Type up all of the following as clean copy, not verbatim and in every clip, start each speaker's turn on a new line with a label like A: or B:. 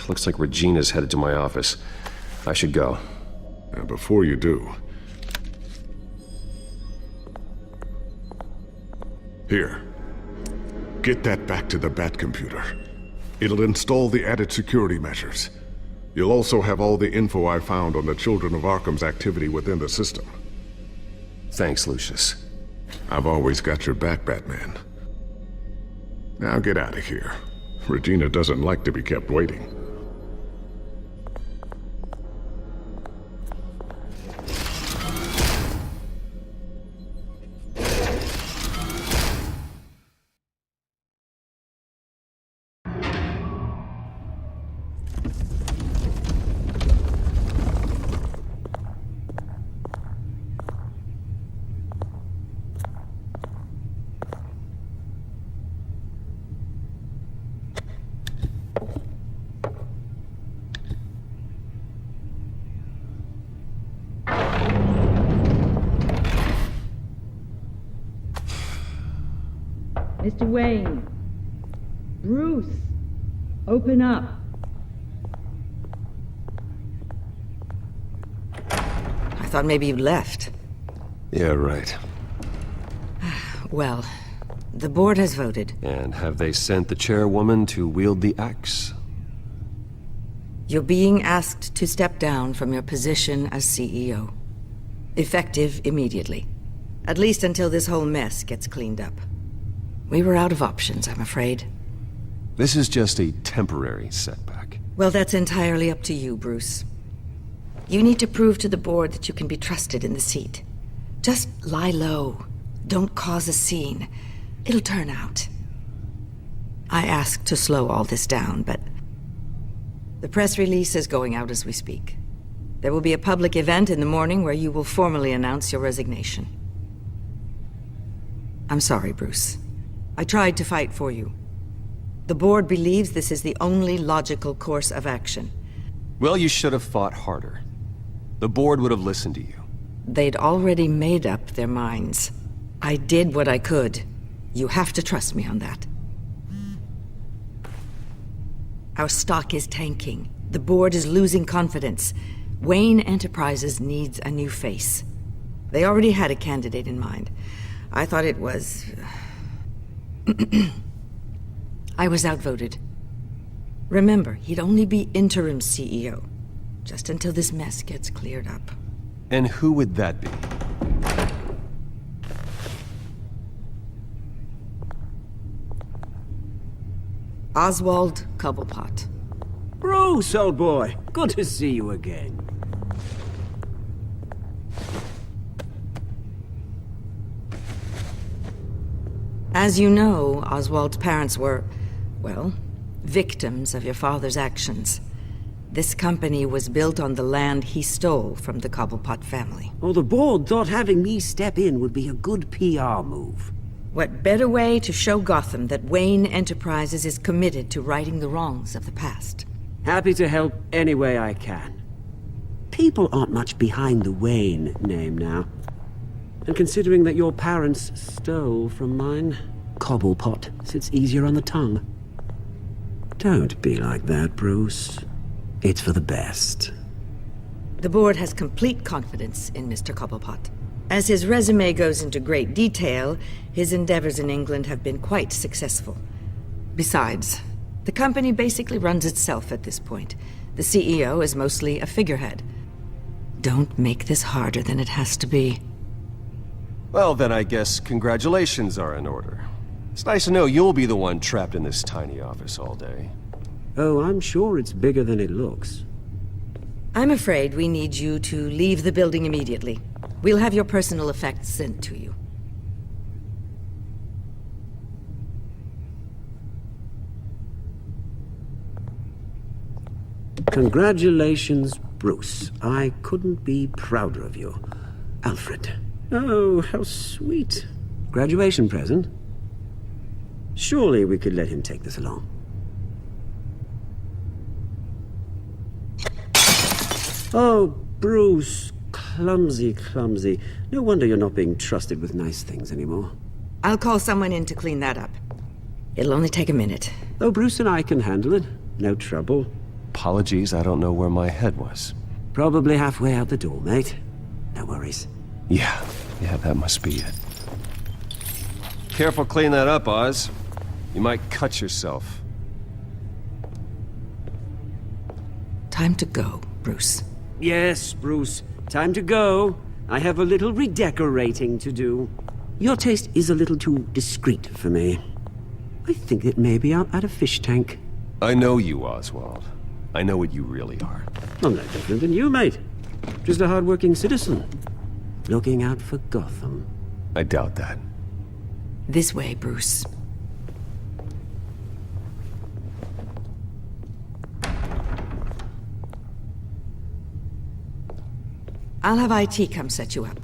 A: Looks like Regina's headed to my office. I should go.
B: And before you do... Here. Get that back to the Bat computer. It'll install the added security measures. You'll also have all the info I found on the Children of Arkham's activity within the system.
A: Thanks, Lucius.
B: I've always got your back, Batman. Now get out of here. Regina doesn't like to be kept waiting.
C: Mr. Wayne. Bruce. Open up.
D: I thought maybe you'd left.
A: Yeah, right.
D: Well, the board has voted.
A: And have they sent the chairwoman to wield the axe?
D: You're being asked to step down from your position as CEO. Effective immediately. At least until this whole mess gets cleaned up. We were out of options, I'm afraid.
A: This is just a temporary setback.
D: Well, that's entirely up to you, Bruce. You need to prove to the board that you can be trusted in the seat. Just lie low. Don't cause a scene. It'll turn out. I asked to slow all this down, but the press release is going out as we speak. There will be a public event in the morning where you will formally announce your resignation. I'm sorry, Bruce. I tried to fight for you. The board believes this is the only logical course of action.
A: Well, you should have fought harder. The board would have listened to you.
D: They'd already made up their minds. I did what I could. You have to trust me on that. Our stock is tanking. The board is losing confidence. Wayne Enterprises needs a new face. They already had a candidate in mind. I thought it was... I was outvoted. Remember, he'd only be interim CEO, just until this mess gets cleared up.
A: And who would that be?
D: Oswald Cobblepot.
E: Bruce, old boy. Good to see you again.
D: As you know, Oswald's parents were, well, victims of your father's actions. This company was built on the land he stole from the Cobblepot family.
E: Well, the board thought having me step in would be a good PR move.
D: What better way to show Gotham that Wayne Enterprises is committed to righting the wrongs of the past?
E: Happy to help any way I can. People aren't much behind the Wayne name now. And considering that your parents stole from mine, Cobblepot sits easier on the tongue. Don't be like that, Bruce. It's for the best.
D: The board has complete confidence in Mr. Cobblepot. As his resume goes into great detail, his endeavors in England have been quite successful. Besides, the company basically runs itself at this point. The CEO is mostly a figurehead. Don't make this harder than it has to be.
A: Well, then I guess congratulations are in order. It's nice to know you'll be the one trapped in this tiny office all day.
E: Oh, I'm sure it's bigger than it looks.
D: I'm afraid we need you to leave the building immediately. We'll have your personal effects sent to you.
E: Congratulations, Bruce. I couldn't be prouder of you. Alfred. Oh, how sweet. Graduation present? Surely we could let him take this along. Oh, Bruce. Clumsy, clumsy. No wonder you're not being trusted with nice things anymore.
D: I'll call someone in to clean that up. It'll only take a minute.
E: Oh, Bruce and I can handle it. No trouble.
A: Apologies, I don't know where my head was.
E: Probably halfway out the door, mate. No worries.
A: Yeah, that must be it. Careful cleaning that up, Oz. You might cut yourself.
D: Time to go, Bruce.
E: Yes, Bruce. Time to go. I have a little redecorating to do. Your taste is a little too discreet for me. I think that maybe I'm at a fish tank.
A: I know you, Oswald. I know what you really are.
E: I'm no different than you, mate. Just a hard-working citizen. Looking out for Gotham.
A: I doubt that.
D: This way, Bruce. I'll have IT come set you up.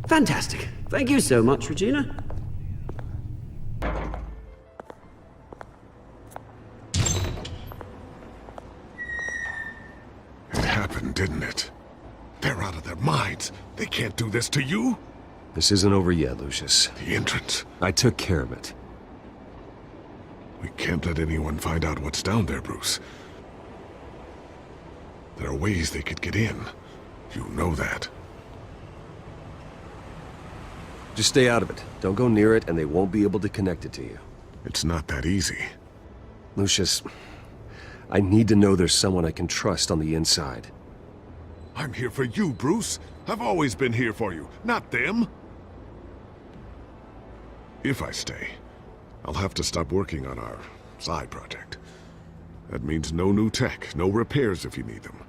E: Fantastic. Thank you so much, Regina.
B: It happened, didn't it? They're out of their minds. They can't do this to you.
A: This isn't over yet, Lucius.
B: The entrance.
A: I took care of it.
B: We can't let anyone find out what's down there, Bruce. There are ways they could get in. You know that.
A: Just stay out of it. Don't go near it, and they won't be able to connect it to you.
B: It's not that easy.
A: Lucius, I need to know there's someone I can trust on the inside.
B: I'm here for you, Bruce. I've always been here for you, not them. If I stay, I'll have to stop working on our side project. That means no new tech, no repairs if you need them.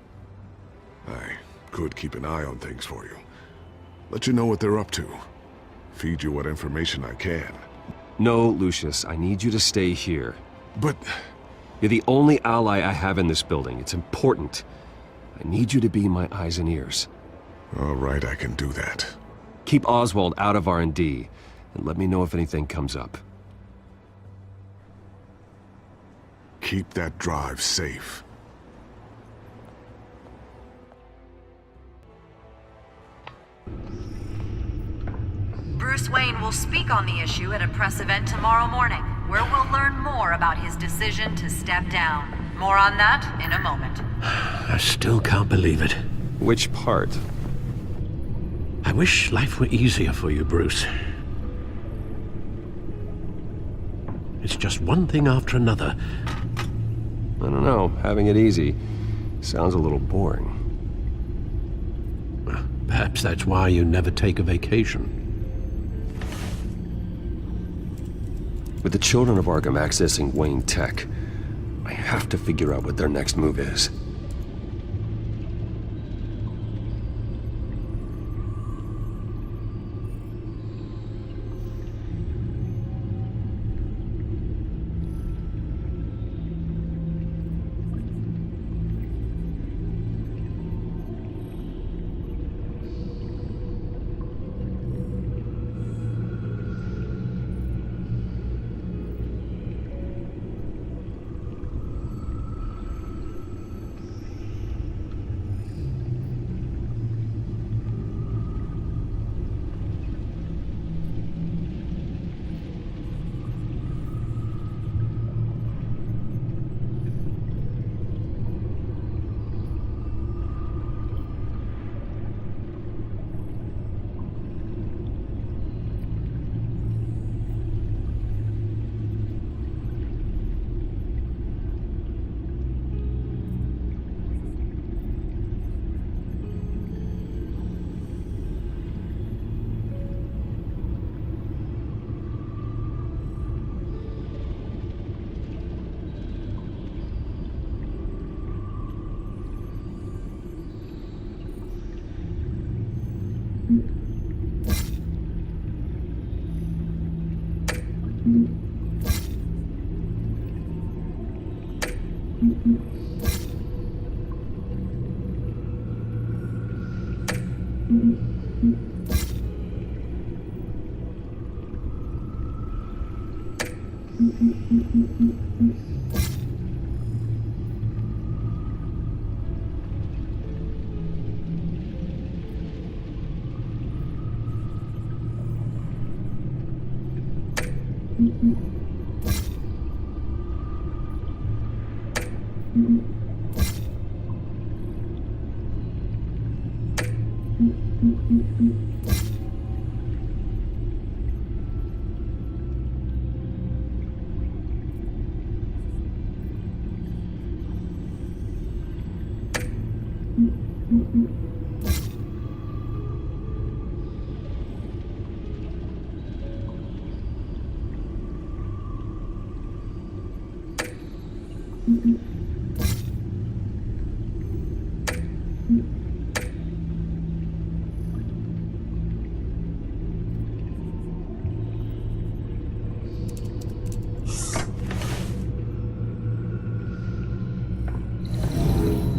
B: I could keep an eye on things for you. Let you know what they're up to. Feed you what information I can.
A: No, Lucius, I need you to stay here.
B: But
A: You're the only ally I have in this building. It's important. I need you to be my eyes and ears.
B: all right, I can do that.
A: Keep Oswald out of R&D, and let me know if anything comes up.
B: Keep that drive safe.
F: Bruce Wayne will speak on the issue at a press event tomorrow morning, where we'll learn more about his decision to step down. More on that in a moment.
G: I still can't believe it.
A: Which part?
G: I wish life were easier for you, Bruce. It's just one thing after another.
A: I don't know. Having it easy sounds a little boring.
G: Perhaps that's why you never take a vacation.
A: With the children of Arkham accessing Wayne Tech, I have to figure out what their next move is.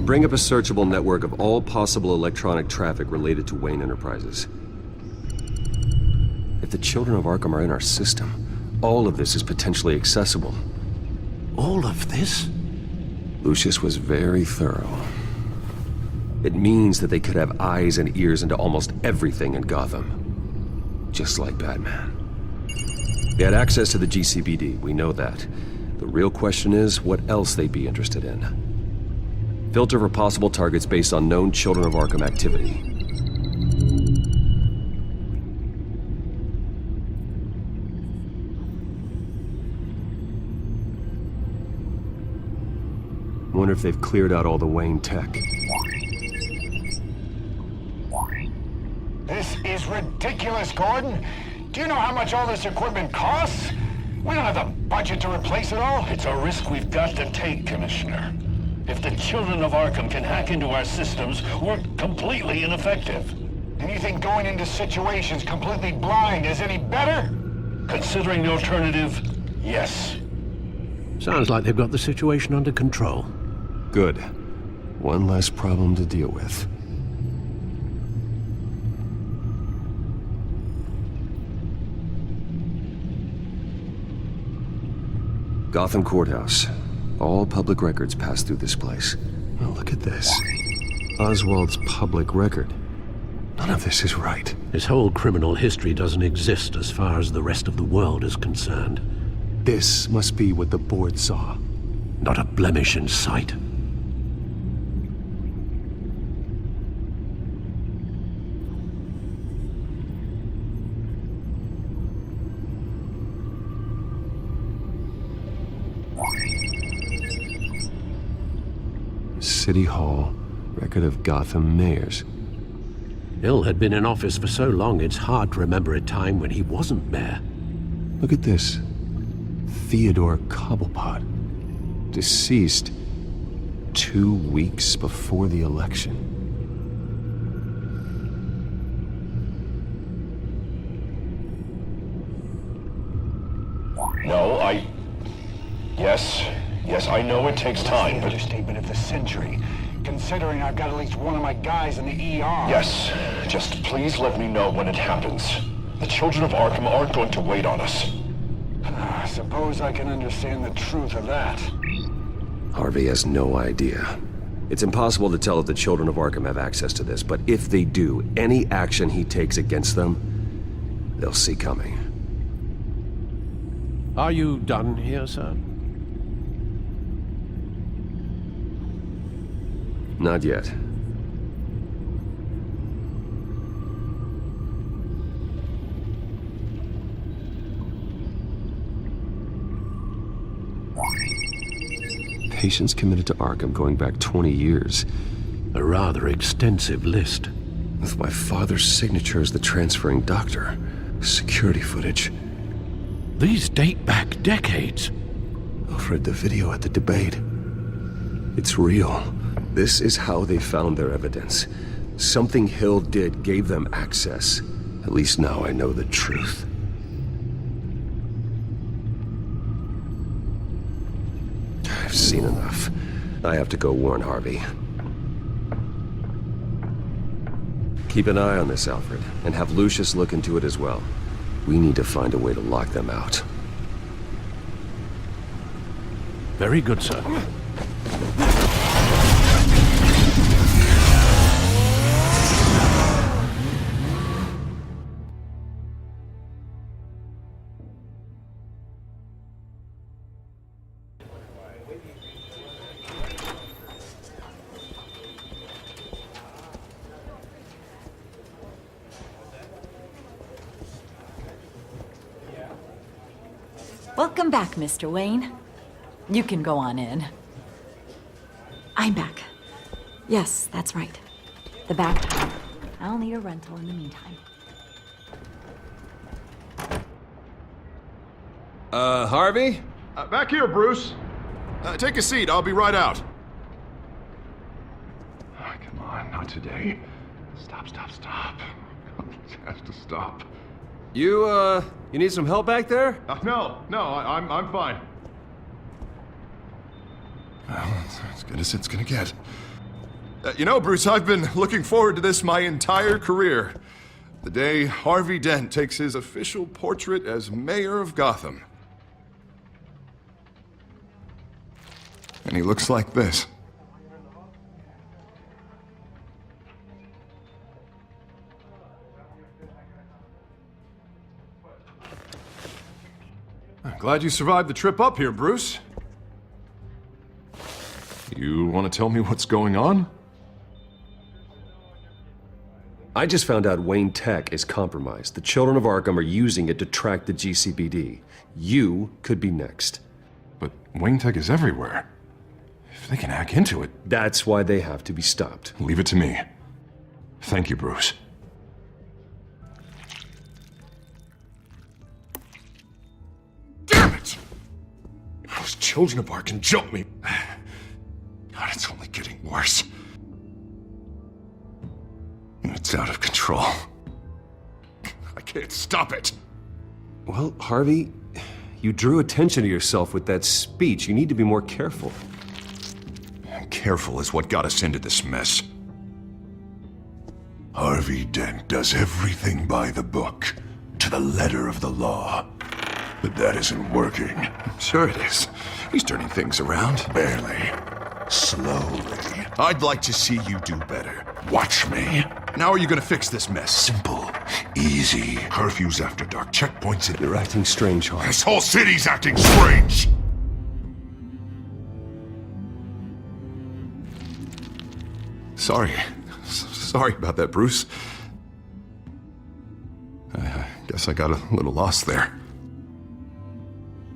A: Bring up a searchable network of all possible electronic traffic related to Wayne Enterprises. If the children of Arkham are in our system, all of this is potentially accessible.
G: All of this?
A: Lucius was very thorough. It means that they could have eyes and ears into almost everything in Gotham. Just like Batman. They had access to the GCPD, we know that. The real question is, what else they'd be interested in. Filter for possible targets based on known Children of Arkham activity. Wonder if they've cleared out all the Wayne tech.
H: This is ridiculous, Gordon. Do you know how much all this equipment costs? We don't have the budget to replace it all.
I: It's a risk we've got to take, Commissioner. If the Children of Arkham can hack into our systems, we're completely ineffective.
H: And you think going into situations completely blind is any better?
I: Considering the alternative, yes.
G: Sounds like they've got the situation under control.
A: Good. One less problem to deal with. Gotham Courthouse. All public records pass through this place. Oh, look at this. Oswald's public record. None of this is right.
G: His whole criminal history doesn't exist as far as the rest of the world is concerned.
A: This must be what the board saw.
G: Not a blemish in sight.
A: City Hall, record of Gotham mayors.
G: Hill had been in office for so long, it's hard to remember a time when he wasn't mayor.
A: Look at this. Theodore Cobblepot. Deceased 2 weeks before the election.
I: No, Yes, I know it takes time, but...
H: Understatement of the century. Considering I've got at least one of my guys in the ER.
I: Yes, just please let me know when it happens. The Children of Arkham aren't going to wait on us.
H: I suppose I can understand the truth of that.
A: Harvey has no idea. It's impossible to tell if the Children of Arkham have access to this, but if they do, any action he takes against them, they'll see coming.
G: Are you done here, sir?
A: Not yet. Patients committed to Arkham going back 20 years.
G: A rather extensive list.
A: With my father's signature as the transferring doctor. Security footage.
G: These date back decades.
A: Alfred, the video at the debate. It's real. This is how they found their evidence. Something Hill did gave them access. At least now I know the truth. I've seen enough. I have to go warn Harvey. Keep an eye on this, Alfred, and have Lucius look into it as well. We need to find a way to lock them out.
G: Very good, sir.
J: Welcome back, Mr. Wayne. You can go on in. I'm back. Yes, that's right. The back door. I'll need a rental in the meantime.
A: Harvey?
K: Back here, Bruce. Take a seat, I'll be right out. Oh, come on, not today. Stop. It has to stop.
A: You need some help back there?
K: No, I'm fine. Well, it's as good as it's gonna get. You know, Bruce, I've been looking forward to this my entire career. The day Harvey Dent takes his official portrait as mayor of Gotham. And he looks like this. I'm glad you survived the trip up here, Bruce. You want to tell me what's going on?
A: I just found out Wayne Tech is compromised. The children of Arkham are using it to track the GCPD. You could be next.
K: But Wayne Tech is everywhere. If they can hack into it...
A: That's why they have to be stopped.
K: Leave it to me. Thank you, Bruce. Damn it! Those children of Arkham jumped me. God, it's only getting worse. It's out of control. I can't stop it.
A: Well, Harvey, you drew attention to yourself with that speech. You need to be more careful.
K: Careful is what got us into this mess. Harvey Dent does everything by the book, to the letter of the law. But that isn't working. Sure it is. He's turning things around. Barely. Slowly. I'd like to see you do better. Watch me. Now are you gonna fix this mess? Simple. Easy. Curfews after dark. Checkpoints in...
A: You're acting strange, Harvey.
K: This whole city's acting strange! Sorry about that, Bruce. I guess I got a little lost there.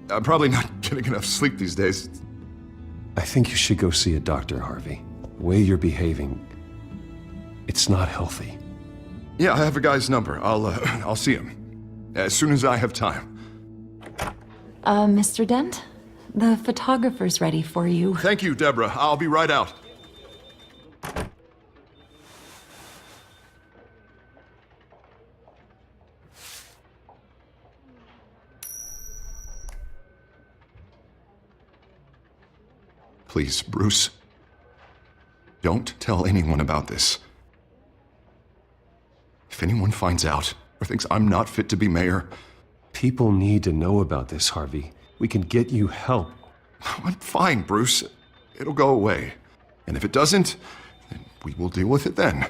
K: I'm probably not getting enough sleep these days.
A: I think you should go see a doctor, Harvey. The way you're behaving, it's not healthy.
K: Yeah, I have a guy's number. I'll see him as soon as I have time.
J: Mr. Dent? The photographer's ready for you.
K: Thank you, Deborah. I'll be right out. Please, Bruce. Don't tell anyone about this. If anyone finds out or thinks I'm not fit to be mayor...
A: People need to know about this, Harvey. We can get you help.
K: I'm fine, Bruce. It'll go away. And if it doesn't, then we will deal with it then.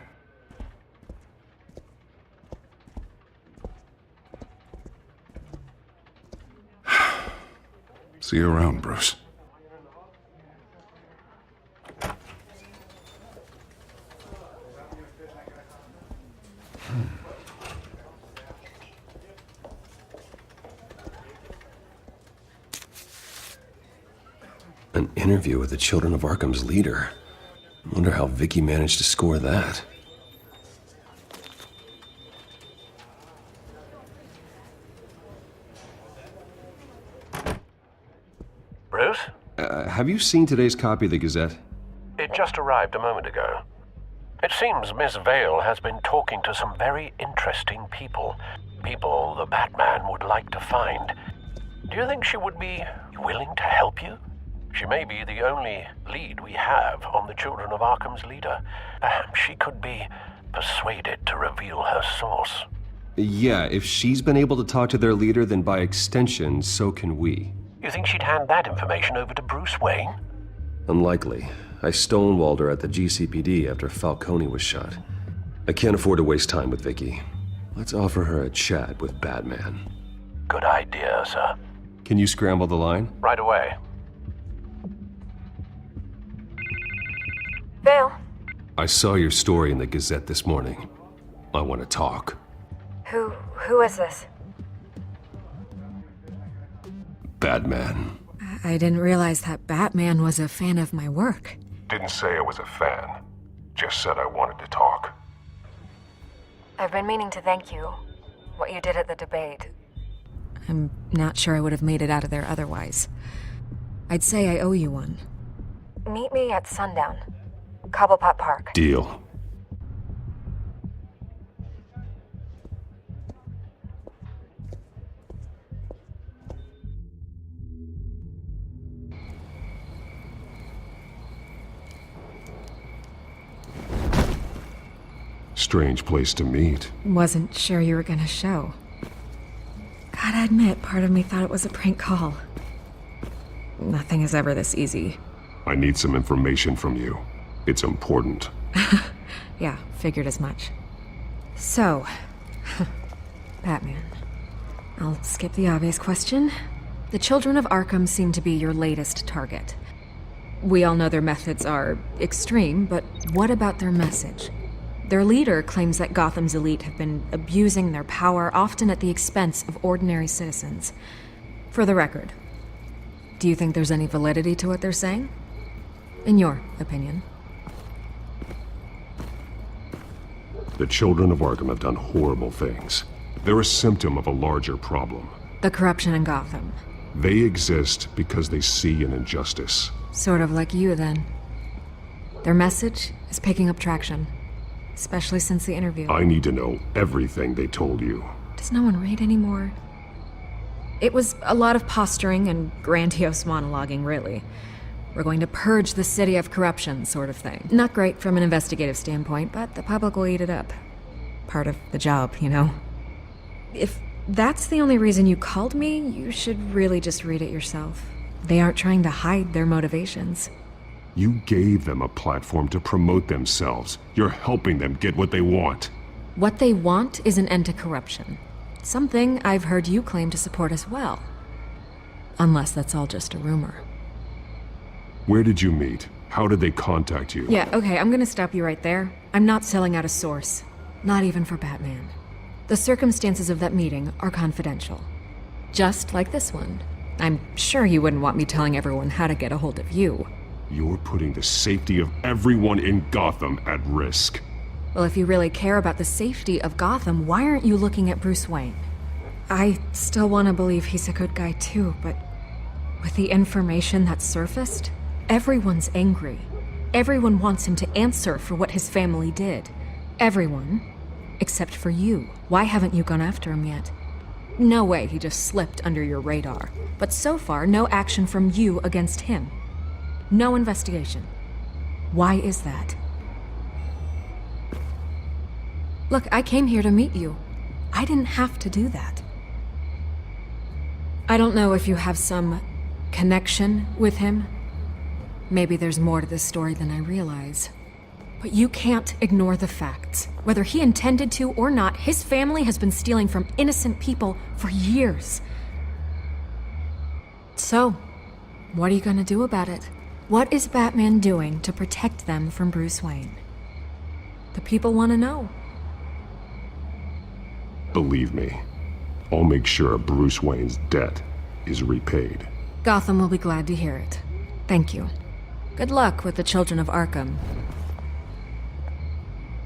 K: See you around, Bruce.
A: An interview with the Children of Arkham's leader. I wonder how Vicky managed to score that.
G: Bruce?
A: Have you seen today's copy of the Gazette?
G: It just arrived a moment ago. It seems Miss Vale has been talking to some very interesting people. People the Batman would like to find. Do you think she would be willing to help you? She may be the only lead we have on the Children of Arkham's leader. Perhaps she could be persuaded to reveal her source.
A: Yeah, if she's been able to talk to their leader, then by extension, so can we.
G: You think she'd hand that information over to Bruce Wayne?
A: Unlikely. I stonewalled her at the GCPD after Falcone was shot. I can't afford to waste time with Vicky. Let's offer her a chat with Batman.
G: Good idea, sir.
A: Can you scramble the line?
G: Right away.
L: Vale.
A: I saw your story in the Gazette this morning. I want to talk.
L: Who is this?
A: Batman.
L: I didn't realize that Batman was a fan of my work.
K: Didn't say I was a fan. Just said I wanted to talk.
L: I've been meaning to thank you. What you did at the debate.
J: I'm not sure I would have made it out of there otherwise. I'd say I owe you one.
L: Meet me at sundown. Cobblepot Park.
A: Deal. Strange place to meet.
J: Wasn't sure you were gonna show. Gotta admit, part of me thought it was a prank call. Nothing is ever this easy.
A: I need some information from you. It's important.
J: Yeah, figured as much. So, Batman. I'll skip the obvious question. The children of Arkham seem to be your latest target. We all know their methods are extreme, but what about their message? Their leader claims that Gotham's elite have been abusing their power, often at the expense of ordinary citizens. For the record, do you think there's any validity to what they're saying? In your opinion?
A: The children of Arkham have done horrible things. They're a symptom of a larger problem.
J: The corruption in Gotham.
A: They exist because they see an injustice.
J: Sort of like you, then. Their message is picking up traction. Especially since the interview.
A: I need to know everything they told you.
J: Does no one read anymore? It was a lot of posturing and grandiose monologuing, really. We're going to purge the city of corruption, sort of thing. Not great from an investigative standpoint, but the public will eat it up. Part of the job, you know? If that's the only reason you called me, you should really just read it yourself. They aren't trying to hide their motivations.
A: You gave them a platform to promote themselves. You're helping them get what they want.
J: What they want is an end to corruption. Something I've heard you claim to support as well. Unless that's all just a rumor.
A: Where did you meet? How did they contact you?
J: Yeah, okay, I'm gonna stop you right there. I'm not selling out a source. Not even for Batman. The circumstances of that meeting are confidential. Just like this one. I'm sure you wouldn't want me telling everyone how to get a hold of you.
A: You're putting the safety of everyone in Gotham at risk.
J: Well, if you really care about the safety of Gotham, why aren't you looking at Bruce Wayne? I still want to believe he's a good guy too, but with the information that's surfaced, everyone's angry. Everyone wants him to answer for what his family did. Everyone, except for you. Why haven't you gone after him yet? No way he just slipped under your radar. But so far, no action from you against him. No investigation. Why is that? Look, I came here to meet you. I didn't have to do that. I don't know if you have some connection with him. Maybe there's more to this story than I realize. But you can't ignore the facts. Whether he intended to or not, his family has been stealing from innocent people for years. So, what are you gonna do about it? What is Batman doing to protect them from Bruce Wayne? The people want to know.
A: Believe me, I'll make sure Bruce Wayne's debt is repaid.
J: Gotham will be glad to hear it. Thank you. Good luck with the children of Arkham.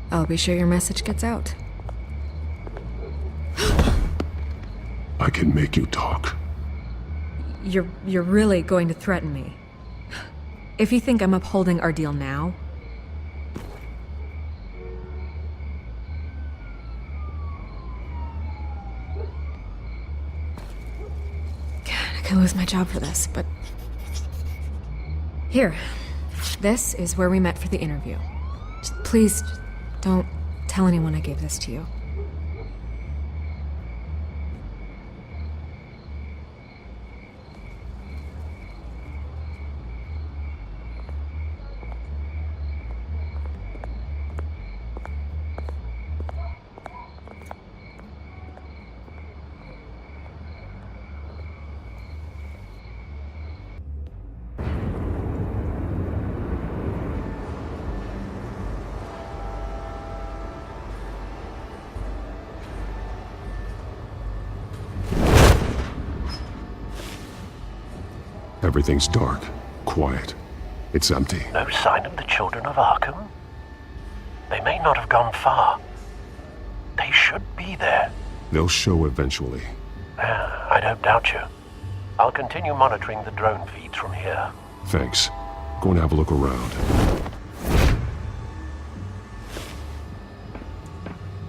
J: I'll be sure your message gets out.
A: I can make you talk.
J: You're really going to threaten me? If you think I'm upholding our deal now... God, I could lose my job for this, but... Here. This is where we met for the interview. Please, don't tell anyone I gave this to you.
A: Everything's dark, quiet. It's empty.
G: No sign of the children of Arkham? They may not have gone far. They should be there.
B: They'll show eventually.
G: I don't doubt you. I'll continue monitoring the drone feeds from here.
B: Thanks. Go and have a look around.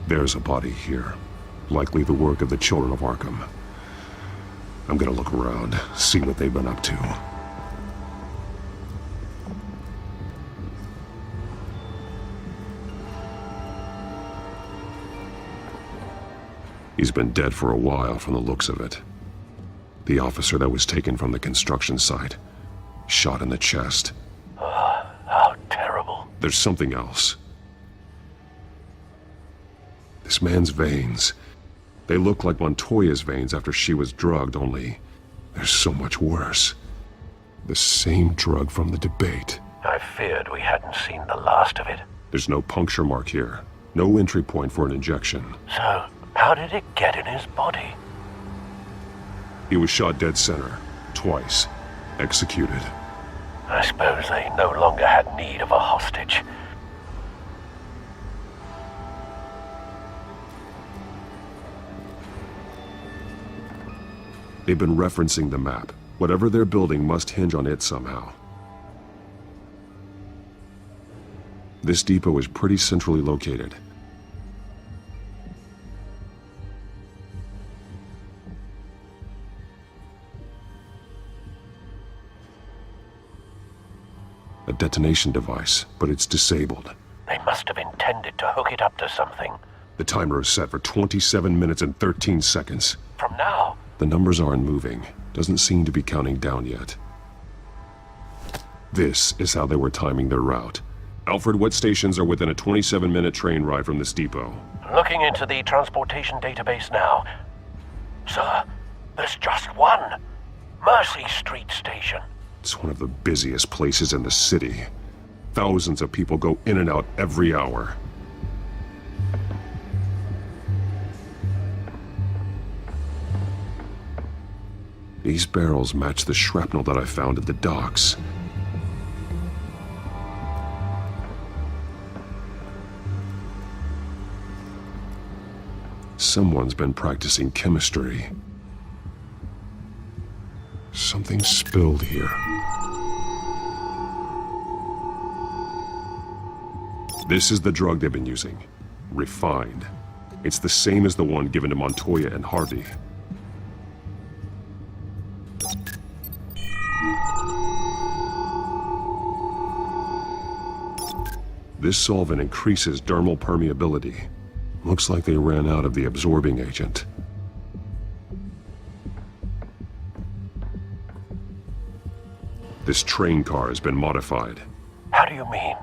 B: There's a body here. Likely the work of the children of Arkham. I'm gonna look around, see what they've been up to. He's been dead for a while from the looks of it. The officer that was taken from the construction site. Shot in the chest.
G: How terrible.
B: There's something else. This man's veins. They look like Montoya's veins after she was drugged, only they're so much worse. The same drug from the debate.
G: I feared we hadn't seen the last of it.
B: There's no puncture mark here. No entry point for an injection.
G: So, how did it get in his body?
B: He was shot dead center. Twice. Executed.
G: I suppose they no longer had need of a hostage.
B: They've been referencing the map. Whatever they're building must hinge on it somehow. This depot is pretty centrally located. A detonation device, but it's disabled.
G: They must have intended to hook it up to something.
B: The timer is set for 27 minutes and 13 seconds.
G: From now?
B: The numbers aren't moving. Doesn't seem to be counting down yet. This is how they were timing their route. Alfred, what stations are within a 27-minute train ride from this depot?
G: Looking into the transportation database now. Sir, there's just one. Mercy Street Station.
B: It's one of the busiest places in the city. Thousands of people go in and out every hour. These barrels match the shrapnel that I found at the docks. Someone's been practicing chemistry. Something spilled here. This is the drug they've been using. Refined. It's the same as the one given to Montoya and Harvey. This solvent increases dermal permeability. Looks like they ran out of the absorbing agent. This train car has been modified.
G: How do you mean?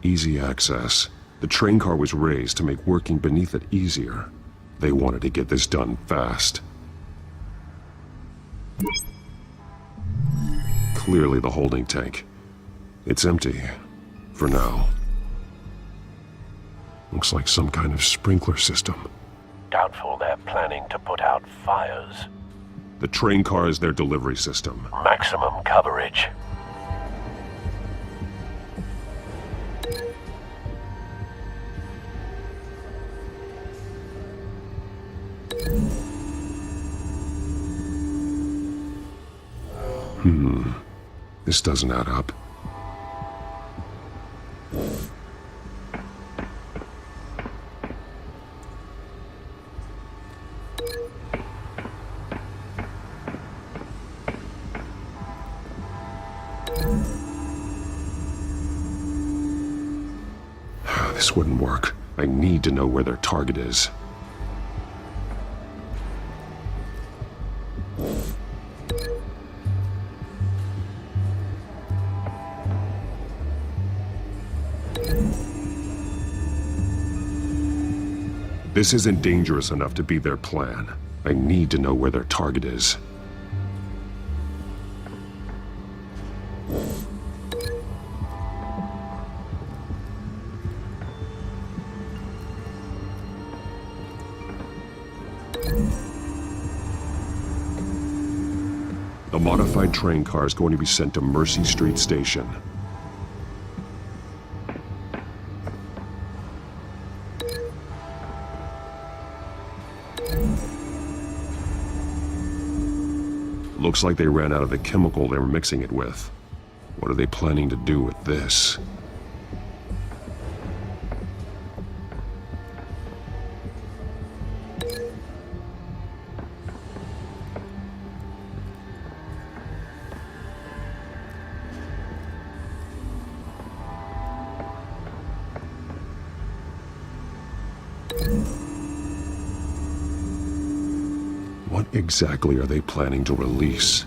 B: Easy access. The train car was raised to make working beneath it easier. They wanted to get this done fast. Clearly the holding tank. It's empty. For now. Looks like some kind of sprinkler system.
G: Doubtful they're planning to put out fires.
B: The train car is their delivery system.
G: Maximum coverage.
B: This doesn't add up. This wouldn't work. I need to know where their target is. This isn't dangerous enough to be their plan. I need to know where their target is. The modified train car is going to be sent to Mercy Street Station.
A: Looks like they ran out of the chemical they were mixing it with. What are they planning to do with this? What exactly are they planning to release?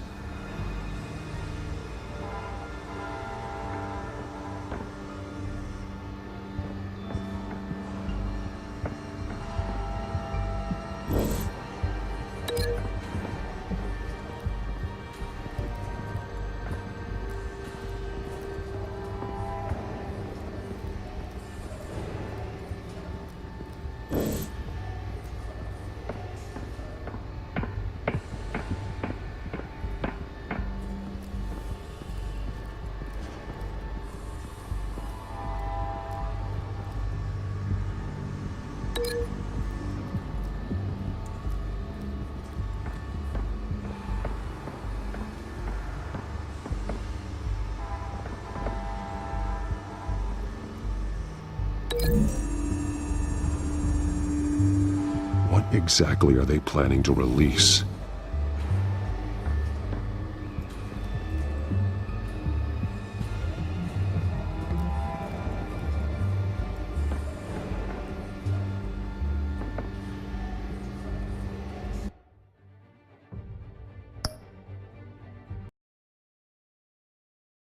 A: What exactly are they planning to release?